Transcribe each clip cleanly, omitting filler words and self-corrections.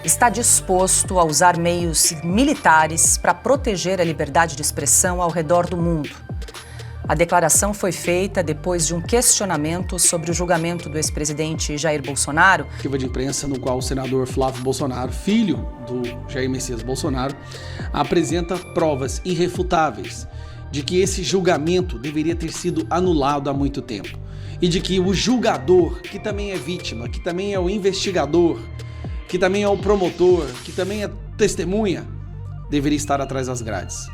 está disposto a usar meios militares para proteger a liberdade de expressão ao redor do mundo. A declaração foi feita depois de um questionamento sobre o julgamento do ex-presidente Jair Bolsonaro. De imprensa no qual o senador Flávio Bolsonaro, filho do Jair Messias Bolsonaro, apresenta provas irrefutáveis de que esse julgamento deveria ter sido anulado há muito tempo e de que o julgador, que também é vítima, que também é o investigador, que também é o promotor, que também é testemunha, deveria estar atrás das grades.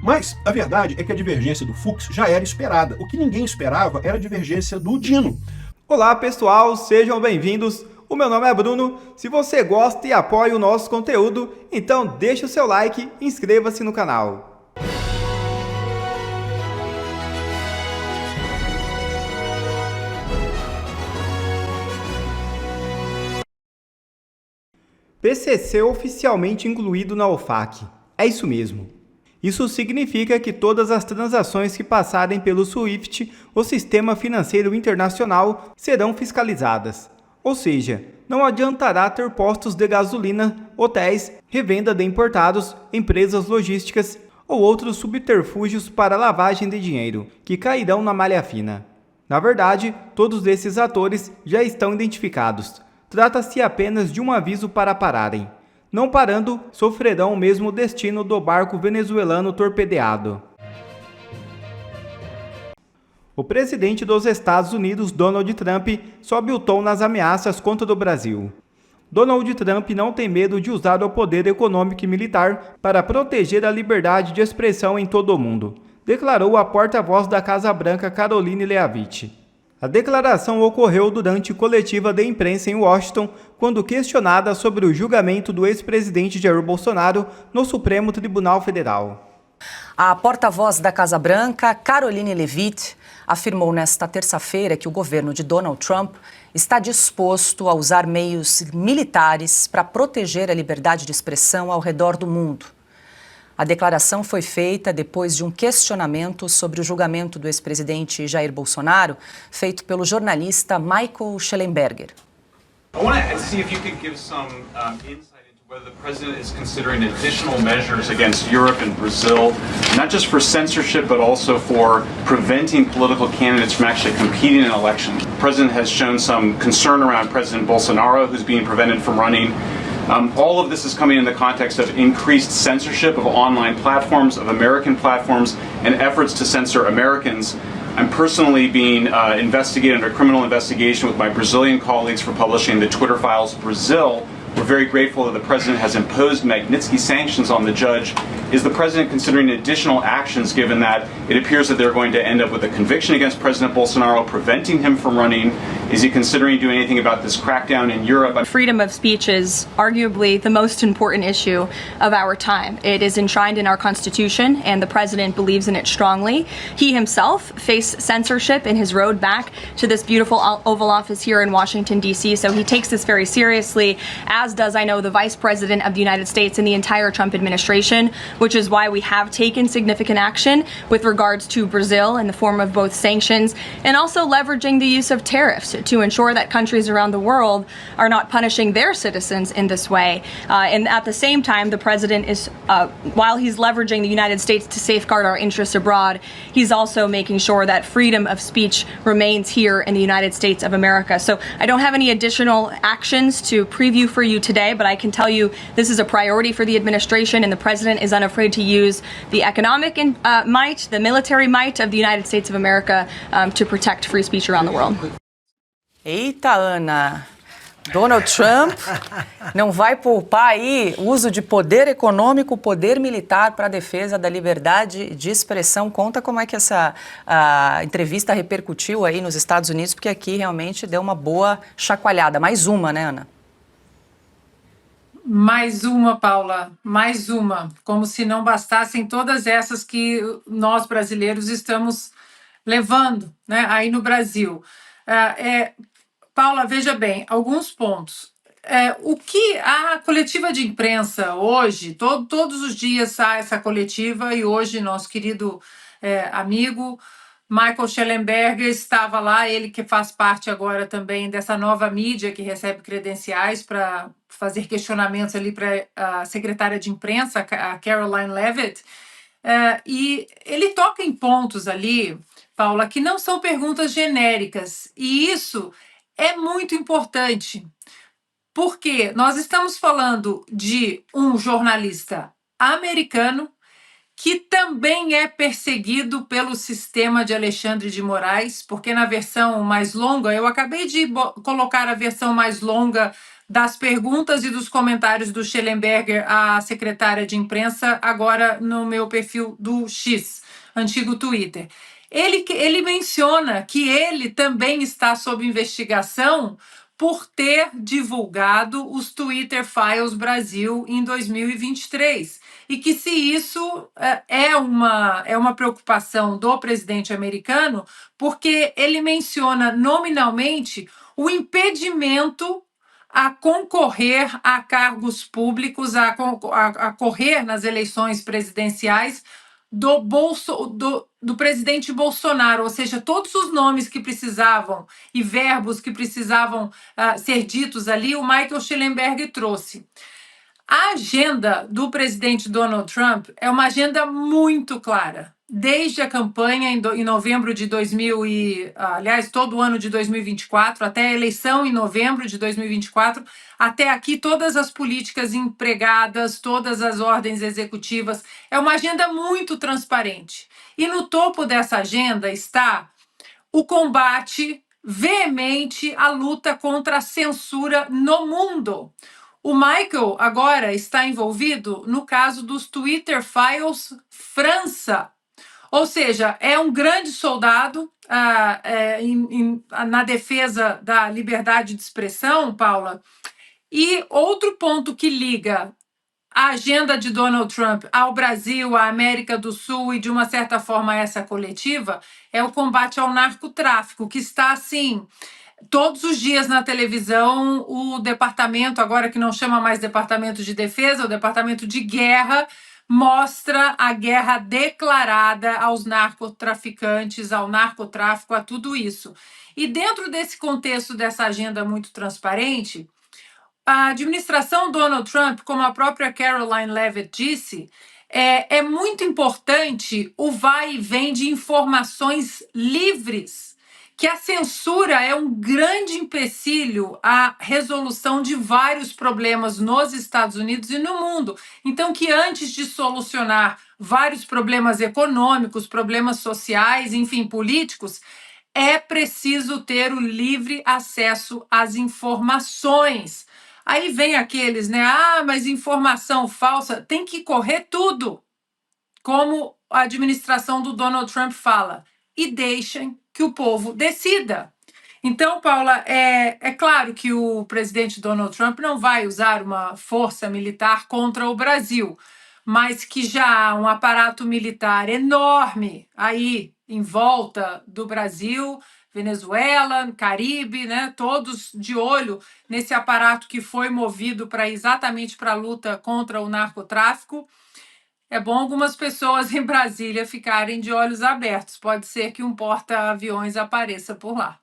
Mas a verdade é que a divergência do Fux já era esperada. O que ninguém esperava era a divergência do Dino. Olá pessoal, sejam bem-vindos. O meu nome é Bruno. Se você gosta e apoia o nosso conteúdo, então deixa o seu like e inscreva-se no canal. PCC oficialmente incluído na OFAC. É isso mesmo. Isso significa que todas as transações que passarem pelo SWIFT, o Sistema Financeiro Internacional, serão fiscalizadas. Ou seja, não adiantará ter postos de gasolina, hotéis, revenda de importados, empresas logísticas ou outros subterfúgios para lavagem de dinheiro, que cairão na malha fina. Na verdade, todos esses atores já estão identificados. Trata-se apenas de um aviso para pararem. Não parando, sofrerão o mesmo destino do barco venezuelano torpedeado. O presidente dos Estados Unidos, Donald Trump, sobe o tom nas ameaças contra o Brasil. Donald Trump não tem medo de usar o poder econômico e militar para proteger a liberdade de expressão em todo o mundo, declarou a porta-voz da Casa Branca, Karoline Leavitt. A declaração ocorreu durante coletiva de imprensa em Washington, quando questionada sobre o julgamento do ex-presidente Jair Bolsonaro no Supremo Tribunal Federal. A porta-voz da Casa Branca, Karoline Leavitt, afirmou nesta terça-feira que o governo de Donald Trump está disposto a usar meios militares para proteger a liberdade de expressão ao redor do mundo. A declaração foi feita depois de um questionamento sobre o julgamento do ex-presidente Jair Bolsonaro, feito pelo jornalista Michael Schellenberger. I want to see if you could give some insight into whether the president is considering additional measures against Europe and Brazil, not just for censorship, but also for preventing political candidates from actually competing in an election. The president has shown some concern around President Bolsonaro, who's being prevented from running. All of this is coming in the context of increased censorship of online platforms, of American platforms, and efforts to censor Americans. I'm personally being investigated under criminal investigation with my Brazilian colleagues for publishing the Twitter Files Brazil. We're very grateful that the president has imposed Magnitsky sanctions on the judge. Is the president considering additional actions, given that it appears that they're going to end up with a conviction against President Bolsonaro, preventing him from running? Is he considering doing anything about this crackdown in Europe? Freedom of speech is arguably the most important issue of our time. It is enshrined in our Constitution, and the president believes in it strongly. He himself faced censorship in his road back to this beautiful Oval Office here in Washington, D.C., so he takes this very seriously, as does, I know, the Vice President of the United States and the entire Trump administration, which is why we have taken significant action with regards to Brazil in the form of both sanctions and also leveraging the use of tariffs to ensure that countries around the world are not punishing their citizens in this way. And at the same time, the president is, while he's leveraging the United States to safeguard our interests abroad, he's also making sure that freedom of speech remains here in the United States of America. So I don't have any additional actions to preview for you today, but I can tell you this is a priority for the administration, and the president is unafraid to use the economic might, the military might of the United States of America to protect free speech around the world. Eita, Ana! Donald Trump não vai poupar aí o uso de poder econômico, poder militar para a defesa da liberdade de expressão. Conta como é que essa entrevista repercutiu aí nos Estados Unidos, porque aqui realmente deu uma boa chacoalhada. Mais uma, né, Ana? Mais uma, Paula, mais uma. Como se não bastassem todas essas que nós brasileiros estamos levando, né, aí no Brasil. Paula, veja bem, alguns pontos. O que a coletiva de imprensa hoje, todos os dias sai essa coletiva, e hoje nosso querido amigo Michael Shellenberger estava lá, ele que faz parte agora também dessa nova mídia que recebe credenciais para fazer questionamentos ali para a secretária de imprensa, a Caroline Leavitt, e ele toca em pontos ali, Paula, que não são perguntas genéricas, e isso é muito importante, porque nós estamos falando de um jornalista americano que também é perseguido pelo sistema de Alexandre de Moraes, porque na versão mais longa, eu acabei de colocar a versão mais longa das perguntas e dos comentários do Shellenberger à secretária de imprensa, agora no meu perfil do X, antigo Twitter. Ele menciona que ele também está sob investigação por ter divulgado os Twitter Files Brasil em 2023. E que se isso é uma preocupação do presidente americano, porque ele menciona nominalmente o impedimento a concorrer a cargos públicos, a correr nas eleições presidenciais do presidente Bolsonaro, ou seja, todos os nomes que precisavam e verbos que precisavam ser ditos ali, o Michael Shellenberger trouxe. A agenda do presidente Donald Trump é uma agenda muito clara. Desde a campanha em novembro de todo o ano de 2024, até a eleição em novembro de 2024, até aqui todas as políticas empregadas, todas as ordens executivas, é uma agenda muito transparente. E no topo dessa agenda está o combate veemente à luta contra a censura no mundo. O Michael agora está envolvido no caso dos Twitter Files França. Ou seja, é um grande soldado na defesa da liberdade de expressão, Paula. E outro ponto que liga a agenda de Donald Trump ao Brasil, à América do Sul e, de uma certa forma, a essa coletiva, é o combate ao narcotráfico, que está, assim, todos os dias na televisão. O departamento, agora que não chama mais Departamento de Defesa, o Departamento de Guerra, mostra a guerra declarada aos narcotraficantes, ao narcotráfico, a tudo isso. E dentro desse contexto, dessa agenda muito transparente, a administração Donald Trump, como a própria Caroline Leavitt disse, é muito importante o vai e vem de informações livres, que a censura é um grande empecilho à resolução de vários problemas nos Estados Unidos e no mundo. Então, que antes de solucionar vários problemas econômicos, problemas sociais, enfim, políticos, é preciso ter o livre acesso às informações. Aí vem aqueles, né? Mas informação falsa, tem que correr tudo, como a administração do Donald Trump fala, e deixem que o povo decida. Então, Paula, é claro que o presidente Donald Trump não vai usar uma força militar contra o Brasil, mas que já há um aparato militar enorme aí em volta do Brasil, Venezuela, Caribe, né? Todos de olho nesse aparato que foi movido exatamente para a luta contra o narcotráfico. É bom algumas pessoas em Brasília ficarem de olhos abertos. Pode ser que um porta-aviões apareça por lá.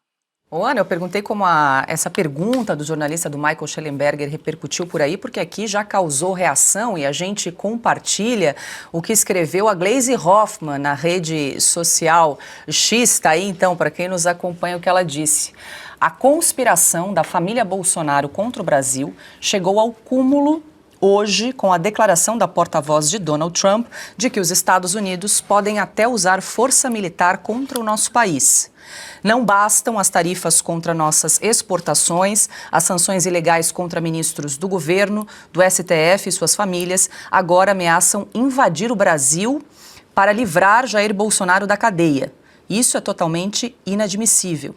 Ana, eu perguntei como essa pergunta do jornalista do Michael Shellenberger repercutiu por aí, porque aqui já causou reação e a gente compartilha o que escreveu a Gleisi Hoffmann na rede social X. Tá aí, então, para quem nos acompanha, o que ela disse. A conspiração da família Bolsonaro contra o Brasil chegou ao cúmulo hoje com a declaração da porta-voz de Donald Trump de que os Estados Unidos podem até usar força militar contra o nosso país. Não bastam as tarifas contra nossas exportações, as sanções ilegais contra ministros do governo, do STF e suas famílias, agora ameaçam invadir o Brasil para livrar Jair Bolsonaro da cadeia. Isso é totalmente inadmissível.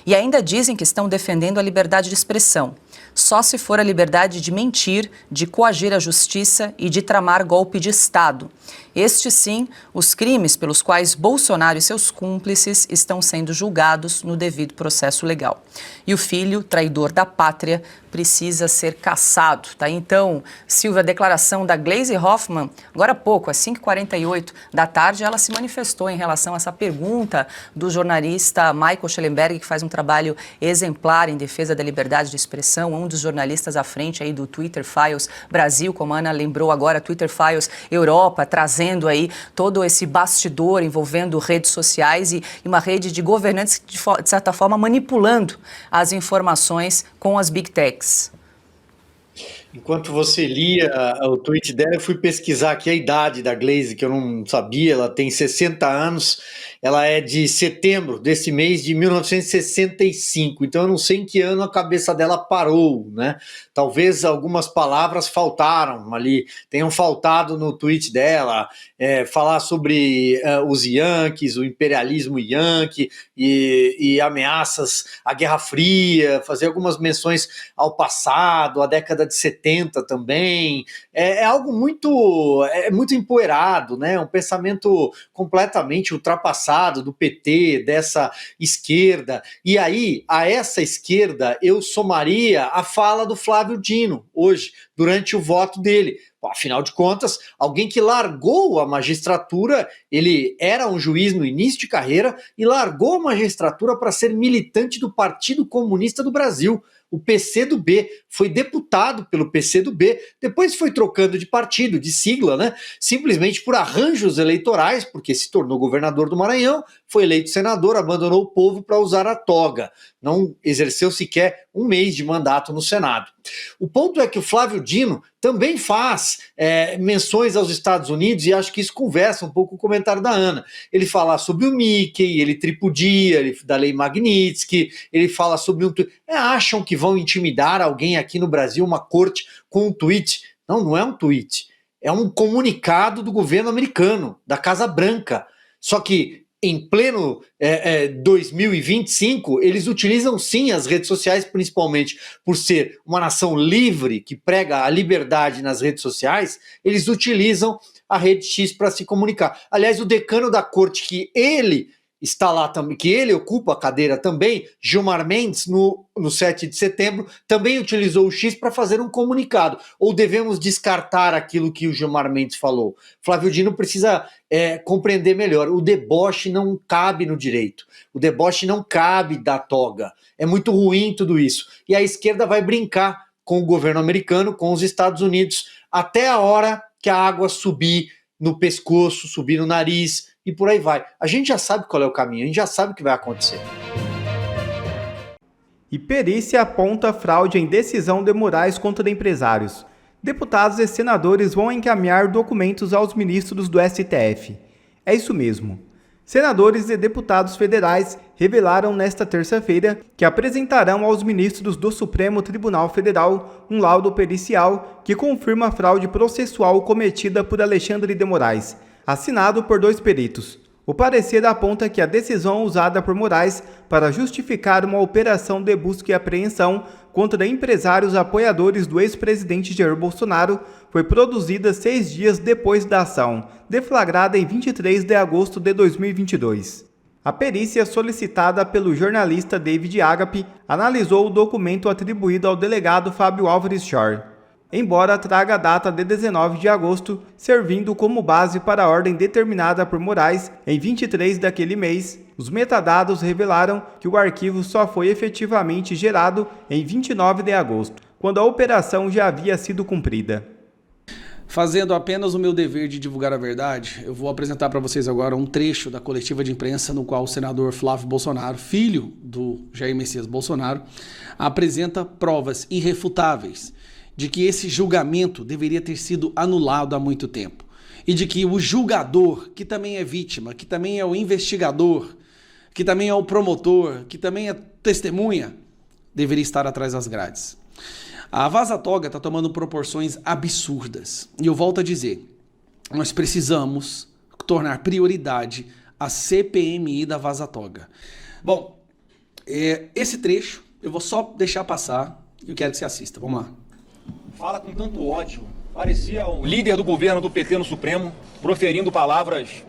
E ainda dizem que estão defendendo a liberdade de expressão. Só se for a liberdade de mentir, de coagir a justiça e de tramar golpe de Estado. Estes sim, os crimes pelos quais Bolsonaro e seus cúmplices estão sendo julgados no devido processo legal. E o filho, traidor da pátria, precisa ser caçado. Tá? Então, Silvia, a declaração da Gleisi Hoffmann, agora há pouco, às 5h48 da tarde, ela se manifestou em relação a essa pergunta do jornalista Michael Schellenberg, que faz um trabalho exemplar em defesa da liberdade de expressão, um dos jornalistas à frente aí do Twitter Files Brasil, como a Ana lembrou agora, Twitter Files Europa, trazendo aí todo esse bastidor envolvendo redes sociais e uma rede de governantes que, de certa forma, manipulando as informações com as Big Techs. Enquanto você lia o tweet dela, eu fui pesquisar aqui a idade da Gleisi, que eu não sabia. Ela tem 60 anos, ela é de setembro desse mês de 1965, então eu não sei em que ano a cabeça dela parou, né? Talvez algumas palavras faltaram ali, tenham faltado no tweet dela, falar sobre os Yankees, o imperialismo Yankee e ameaças à Guerra Fria, fazer algumas menções ao passado, à década de 70 também. É algo muito empoeirado, né? Um pensamento completamente ultrapassado do PT, dessa esquerda. E aí, a essa esquerda, eu somaria a fala do Flávio Dino, hoje, durante o voto dele. Afinal de contas, alguém que largou a magistratura, ele era um juiz no início de carreira e largou a magistratura para ser militante do Partido Comunista do Brasil, o PCdoB, foi deputado pelo PCdoB, depois foi trocando de partido, de sigla, né? Simplesmente por arranjos eleitorais, porque se tornou governador do Maranhão, foi eleito senador, abandonou o povo para usar a toga, não exerceu sequer um mês de mandato no Senado. O ponto é que o Flávio Dino também faz menções aos Estados Unidos, e acho que isso conversa um pouco com o comentário da Ana. Ele fala sobre o Mickey, ele tripudia da lei Magnitsky, ele fala sobre acham que vão intimidar alguém aqui no Brasil, uma corte, com um tweet. Não é um tweet, é um comunicado do governo americano, da Casa Branca. Só que em pleno 2025, eles utilizam sim as redes sociais, principalmente por ser uma nação livre, que prega a liberdade nas redes sociais, eles utilizam a Rede X para se comunicar. Aliás, o decano da corte, que ele está lá também, que ele ocupa a cadeira também, Gilmar Mendes, no 7 de setembro, também utilizou o X para fazer um comunicado. Ou devemos descartar aquilo que o Gilmar Mendes falou? Flávio Dino precisa compreender melhor. O deboche não cabe no direito. O deboche não cabe da toga. É muito ruim tudo isso. E a esquerda vai brincar com o governo americano, com os Estados Unidos, até a hora que a água subir no pescoço, subir no nariz, e por aí vai. A gente já sabe qual é o caminho, a gente já sabe o que vai acontecer. E perícia aponta fraude em decisão de Moraes contra empresários. Deputados e senadores vão encaminhar documentos aos ministros do STF. É isso mesmo. Senadores e deputados federais revelaram nesta terça-feira que apresentarão aos ministros do Supremo Tribunal Federal um laudo pericial que confirma a fraude processual cometida por Alexandre de Moraes, assinado por 2 peritos. O parecer aponta que a decisão usada por Moraes para justificar uma operação de busca e apreensão contra empresários apoiadores do ex-presidente Jair Bolsonaro foi produzida 6 dias depois da ação, deflagrada em 23 de agosto de 2022. A perícia solicitada pelo jornalista David Agape analisou o documento atribuído ao delegado Fábio Álvares Shor, embora traga a data de 19 de agosto, servindo como base para a ordem determinada por Moraes em 23 daquele mês. Os metadados revelaram que o arquivo só foi efetivamente gerado em 29 de agosto, quando a operação já havia sido cumprida. Fazendo apenas o meu dever de divulgar a verdade, eu vou apresentar para vocês agora um trecho da coletiva de imprensa no qual o senador Flávio Bolsonaro, filho do Jair Messias Bolsonaro, apresenta provas irrefutáveis de que esse julgamento deveria ter sido anulado há muito tempo. E de que o julgador, que também é vítima, que também é o investigador, que também é o promotor, que também é testemunha, deveria estar atrás das grades. A Vaza Toga está tomando proporções absurdas. E eu volto a dizer, nós precisamos tornar prioridade a CPMI da Vaza Toga. Bom, esse trecho eu vou só deixar passar e eu quero que você assista. Vamos lá. Fala com tanto ódio, Parecia o líder do governo do PT no Supremo, proferindo palavras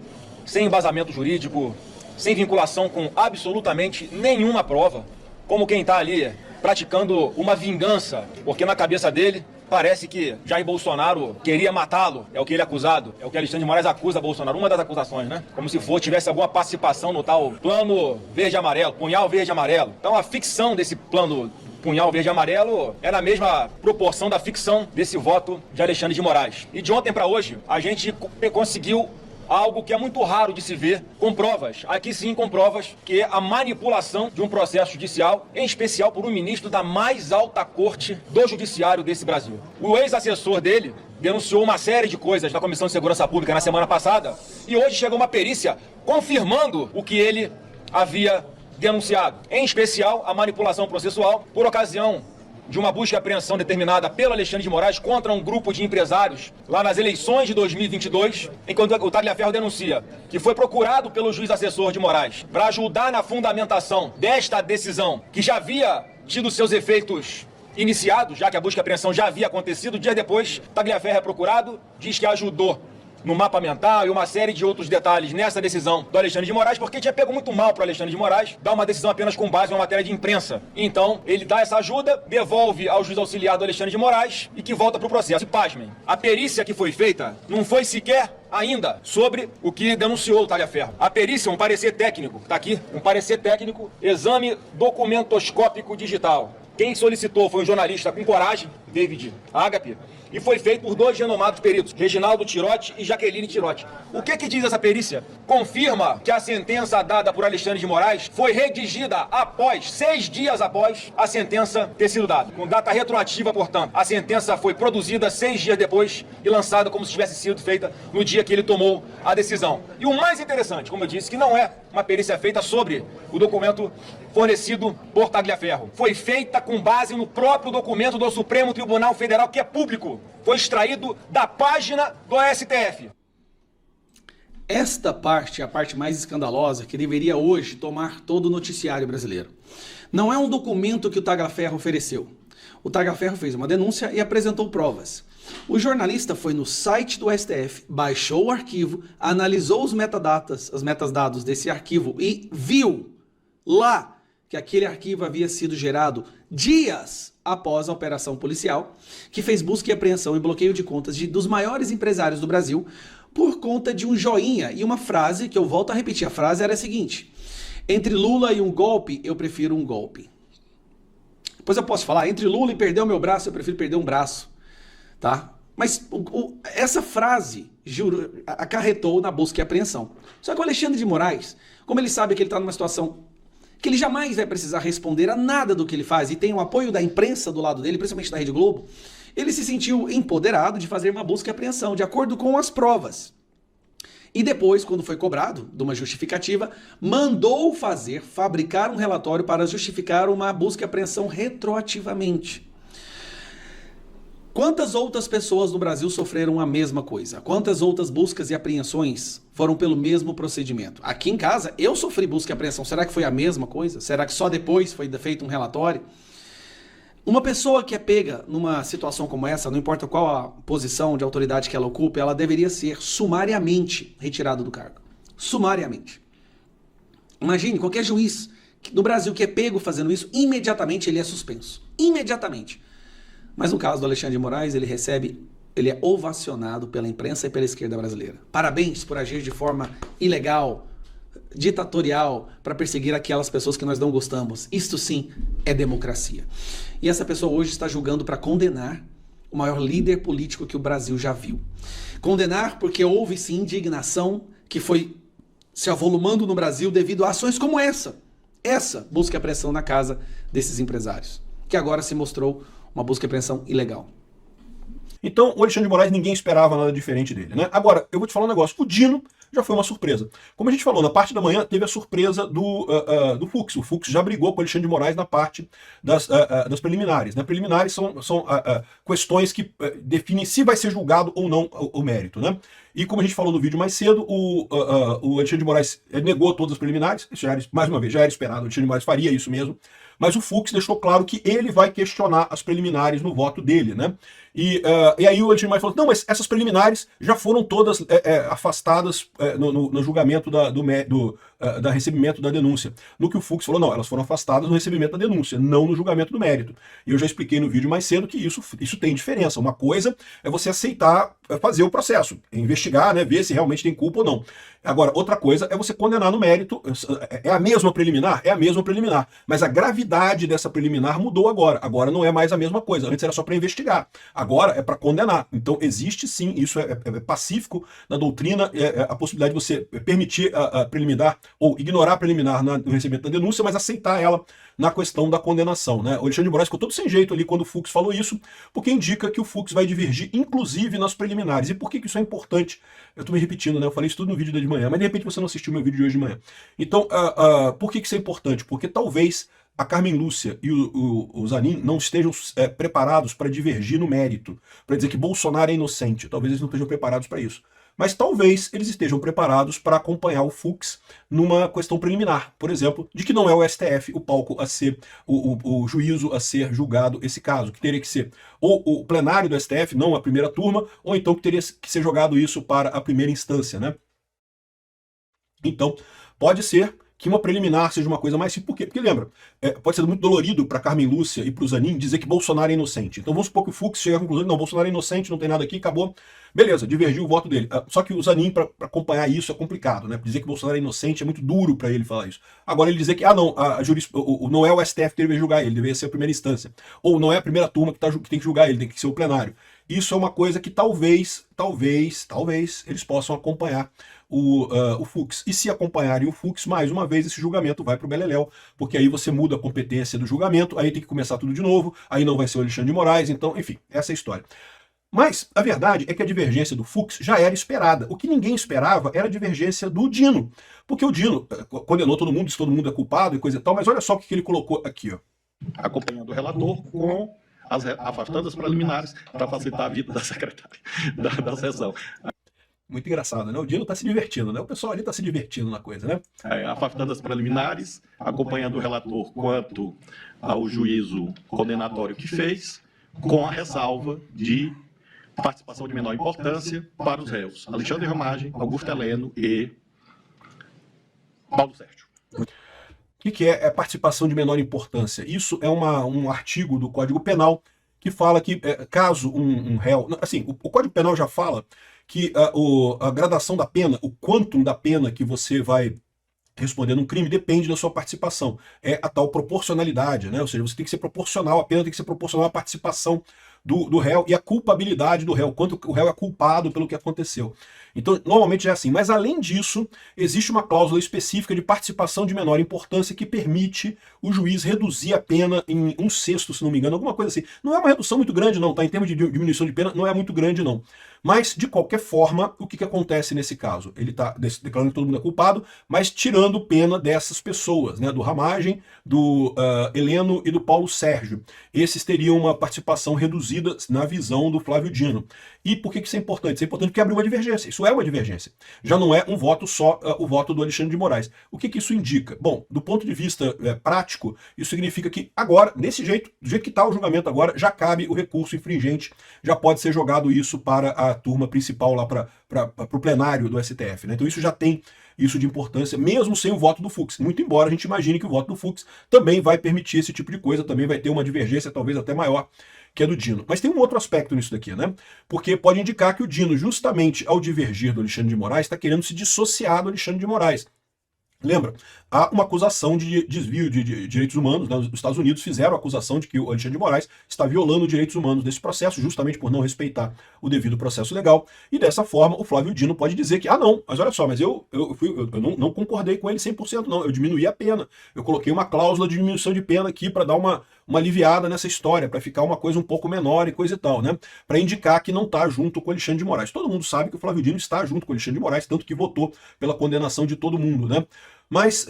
sem embasamento jurídico, sem vinculação com absolutamente nenhuma prova, como quem está ali praticando uma vingança, porque na cabeça dele parece que Jair Bolsonaro queria matá-lo, é o que ele é acusado, é o que Alexandre de Moraes acusa Bolsonaro, uma das acusações, né? Como se tivesse alguma participação no tal plano verde-amarelo, punhal verde-amarelo. Então a ficção desse plano punhal verde-amarelo é na mesma proporção da ficção desse voto de Alexandre de Moraes. E de ontem para hoje, a gente conseguiu algo que é muito raro de se ver, com provas. Aqui sim, com provas, que é a manipulação de um processo judicial, em especial por um ministro da mais alta corte do judiciário desse Brasil. O ex-assessor dele denunciou uma série de coisas da Comissão de Segurança Pública na semana passada, e hoje chegou uma perícia confirmando o que ele havia denunciado, em especial a manipulação processual por ocasião de uma busca e apreensão determinada pelo Alexandre de Moraes contra um grupo de empresários lá nas eleições de 2022, enquanto o Tagliaferro denuncia que foi procurado pelo juiz assessor de Moraes para ajudar na fundamentação desta decisão, que já havia tido seus efeitos iniciados, já que a busca e apreensão já havia acontecido. Dias depois, Tagliaferro é procurado, diz que ajudou no mapa mental e uma série de outros detalhes nessa decisão do Alexandre de Moraes, porque tinha pego muito mal para o Alexandre de Moraes dar uma decisão apenas com base em uma matéria de imprensa. Então, ele dá essa ajuda, devolve ao juiz auxiliar do Alexandre de Moraes e que volta para o processo. E pasmem, a perícia que foi feita não foi sequer ainda sobre o que denunciou o Tagliaferro. A perícia, um parecer técnico, está aqui, um parecer técnico, exame documentoscópico digital. Quem solicitou foi um jornalista com coragem, David Agape, e foi feito por dois renomados peritos, Reginaldo Tirotti e Jaqueline Tirotti. O que diz essa perícia? Confirma que a sentença dada por Alexandre de Moraes foi redigida 6 dias após a sentença ter sido dada. Com data retroativa, portanto. A sentença foi produzida 6 dias depois e lançada como se tivesse sido feita no dia que ele tomou a decisão. E o mais interessante, como eu disse, que não é uma perícia feita sobre o documento fornecido por Tagliaferro. Foi feita com base no próprio documento do Supremo Tribunal Federal, que é público. Foi extraído da página do STF. Esta parte é a parte mais escandalosa que deveria hoje tomar todo o noticiário brasileiro. Não é um documento que o Tagliaferro ofereceu. O Tagliaferro fez uma denúncia e apresentou provas. O jornalista foi no site do STF, baixou o arquivo, analisou os metadados desse arquivo e viu lá que aquele arquivo havia sido gerado dias após a operação policial, que fez busca e apreensão e bloqueio de contas dos maiores empresários do Brasil por conta de um joinha e uma frase, que eu volto a repetir, a frase era a seguinte: entre Lula e um golpe, eu prefiro um golpe. Depois eu posso falar, entre Lula e perder o meu braço, eu prefiro perder um braço, tá? Mas essa frase, juro, acarretou na busca e apreensão. Só que o Alexandre de Moraes, como ele sabe que ele está numa situação que ele jamais vai precisar responder a nada do que ele faz e tem o apoio da imprensa do lado dele, principalmente da Rede Globo, ele se sentiu empoderado de fazer uma busca e apreensão, de acordo com as provas. E depois, quando foi cobrado de uma justificativa, mandou fabricar um relatório para justificar uma busca e apreensão retroativamente. Quantas outras pessoas no Brasil sofreram a mesma coisa? Quantas outras buscas e apreensões foram pelo mesmo procedimento? Aqui em casa, eu sofri busca e apreensão. Será que foi a mesma coisa? Será que só depois foi feito um relatório? Uma pessoa que é pega numa situação como essa, não importa qual a posição de autoridade que ela ocupe, ela deveria ser sumariamente retirada do cargo. Sumariamente. Imagine, qualquer juiz do Brasil que é pego fazendo isso, imediatamente ele é suspenso. Imediatamente. Mas no caso do Alexandre de Moraes, ele é ovacionado pela imprensa e pela esquerda brasileira. Parabéns por agir de forma ilegal, ditatorial, para perseguir aquelas pessoas que nós não gostamos. Isto sim é democracia. E essa pessoa hoje está julgando para condenar o maior líder político que o Brasil já viu. Condenar porque houve sim indignação que foi se avolumando no Brasil devido a ações como essa. Essa busca e apreensão na casa desses empresários, que agora se mostrou uma busca e apreensão ilegal. Então, o Alexandre de Moraes, ninguém esperava nada diferente dele, né? Agora, eu vou te falar um negócio. O Dino já foi uma surpresa. Como a gente falou, na parte da manhã teve a surpresa do Fux. O Fux já brigou com o Alexandre de Moraes na parte das preliminares. Né? Preliminares são questões que definem se vai ser julgado ou não o mérito, né? E como a gente falou no vídeo mais cedo, o Alexandre de Moraes negou todas as preliminares. Isso já era, mais uma vez, já era esperado. O Alexandre de Moraes faria isso mesmo. Mas o Fux deixou claro que ele vai questionar as preliminares no voto dele, né? E aí o Alexandre de Moraes falou, não, mas essas preliminares já foram todas afastadas no julgamento da recebimento da denúncia. No que o Fux falou, não, elas foram afastadas no recebimento da denúncia, não no julgamento do mérito. E eu já expliquei no vídeo mais cedo que isso tem diferença. Uma coisa é você aceitar fazer o processo, investigar, né, ver se realmente tem culpa ou não. Agora, outra coisa é você condenar no mérito. É a mesma preliminar? É a mesma preliminar. Mas a gravidade dessa preliminar mudou agora. Agora não é mais a mesma coisa. Antes era só para investigar. Agora é para condenar. Então existe sim, isso é pacífico na doutrina, a possibilidade de você permitir a preliminar ou ignorar a preliminar no recebimento da denúncia, mas aceitar ela na questão da condenação, né? O Alexandre de Moraes ficou todo sem jeito ali quando o Fux falou isso, porque indica que o Fux vai divergir, inclusive nas preliminares. E por que isso é importante? Eu estou me repetindo, né? Eu falei isso tudo no vídeo de manhã, mas de repente você não assistiu meu vídeo de hoje de manhã. Então, por que isso é importante? Porque talvez a Carmen Lúcia e o Zanin não estejam preparados para divergir no mérito, para dizer que Bolsonaro é inocente. Talvez eles não estejam preparados para isso. Mas talvez eles estejam preparados para acompanhar o Fux numa questão preliminar, por exemplo, de que não é o STF o palco a ser, o juízo a ser julgado esse caso, que teria que ser ou o plenário do STF, não a primeira turma, ou então que teria que ser jogado isso para a primeira instância, né? Então, pode ser que uma preliminar seja uma coisa mais simples. Por quê? Porque lembra, pode ser muito dolorido para Carmen Lúcia e para o Zanin dizer que Bolsonaro é inocente. Então vamos supor que o Fux chega à conclusão de não, Bolsonaro é inocente, não tem nada aqui, acabou. Beleza, divergiu o voto dele. Só que o Zanin, para acompanhar isso, é complicado, né? Dizer que Bolsonaro é inocente é muito duro para ele falar isso. Agora ele dizer que, não, não é o STF que deveria julgar ele, deveria ser a primeira instância. Ou não é a primeira turma que tem que julgar ele, tem que ser o plenário. Isso é uma coisa que talvez eles possam acompanhar o Fux. E se acompanharem o Fux, mais uma vez esse julgamento vai para o beleléu, porque aí você muda a competência do julgamento, aí tem que começar tudo de novo, aí não vai ser o Alexandre de Moraes, então, enfim, essa é a história. Mas a verdade é que a divergência do Fux já era esperada. O que ninguém esperava era a divergência do Dino, porque o Dino condenou todo mundo, disse que todo mundo é culpado e coisa e tal, mas olha só o que ele colocou aqui, ó. Acompanhando o relator com afastando as preliminares para facilitar a vida da secretária da sessão. Muito engraçado, né? O Dino está se divertindo, né? O pessoal ali está se divertindo na coisa, né? Afastando as preliminares, acompanhando o relator quanto ao juízo condenatório que fez, com a ressalva de participação de menor importância para os réus Alexandre Ramagem, Augusto Heleno e Paulo Sérgio. O que é participação de menor importância? Isso é um artigo do Código Penal que fala que caso um réu... Assim, o Código Penal já fala que a gradação da pena, o quantum da pena que você vai responder num crime depende da sua participação. É a tal proporcionalidade, né? Ou seja, você tem que ser proporcional, a pena tem que ser proporcional à participação do réu e à culpabilidade do réu, quanto o réu é culpado pelo que aconteceu. Então, normalmente é assim. Mas, além disso, existe uma cláusula específica de participação de menor importância que permite o juiz reduzir a pena em 1/6, se não me engano, alguma coisa assim. Não é uma redução muito grande, não, tá? Em termos de diminuição de pena, não é muito grande, não. Mas, de qualquer forma, o que acontece nesse caso? Ele está declarando que todo mundo é culpado, mas tirando pena dessas pessoas, né? Do Ramagem, do Heleno e do Paulo Sérgio. Esses teriam uma participação reduzida na visão do Flávio Dino. E por que isso é importante? Isso é importante porque abriu uma divergência. Isso é uma divergência. Já não é um voto só, o voto do Alexandre de Moraes. O que isso indica? Bom, do ponto de vista prático, isso significa que agora, desse jeito, do jeito que está o julgamento agora, já cabe o recurso infringente, já pode ser jogado isso para a turma principal lá para o plenário do STF, né? Então isso já tem isso de importância, mesmo sem o voto do Fux. Muito embora a gente imagine que o voto do Fux também vai permitir esse tipo de coisa, também vai ter uma divergência talvez até maior que a do Dino. Mas tem um outro aspecto nisso daqui, né? Porque pode indicar que o Dino, justamente ao divergir do Alexandre de Moraes, está querendo se dissociar do Alexandre de Moraes. Lembra? Há uma acusação de desvio de direitos humanos, né? Os Estados Unidos fizeram a acusação de que o Alexandre de Moraes está violando os direitos humanos nesse processo, justamente por não respeitar o devido processo legal, e dessa forma o Flávio Dino pode dizer que, não, mas olha só, mas eu não concordei com ele 100%, não, eu diminuí a pena, eu coloquei uma cláusula de diminuição de pena aqui para dar uma aliviada nessa história, para ficar uma coisa um pouco menor e coisa e tal, né? Para indicar que não está junto com o Alexandre de Moraes. Todo mundo sabe que o Flávio Dino está junto com o Alexandre de Moraes, tanto que votou pela condenação de todo mundo, né? Mas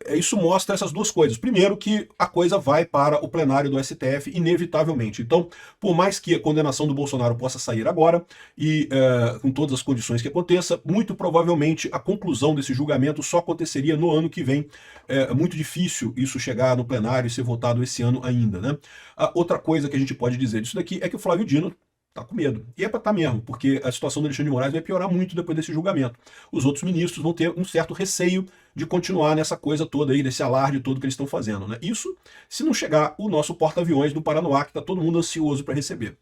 isso mostra essas duas coisas. Primeiro, que a coisa vai para o plenário do STF inevitavelmente. Então, por mais que a condenação do Bolsonaro possa sair agora, e com todas as condições que aconteça, muito provavelmente a conclusão desse julgamento só aconteceria no ano que vem. É muito difícil isso chegar no plenário e ser votado esse ano ainda, né? Outra coisa que a gente pode dizer disso daqui é que o Flávio Dino tá com medo. E é para estar mesmo, porque a situação do Alexandre de Moraes vai piorar muito depois desse julgamento. Os outros ministros vão ter um certo receio de continuar nessa coisa toda aí, nesse alarde todo que eles estão fazendo, né? Isso se não chegar o nosso porta-aviões do Paranoá, que tá todo mundo ansioso para receber.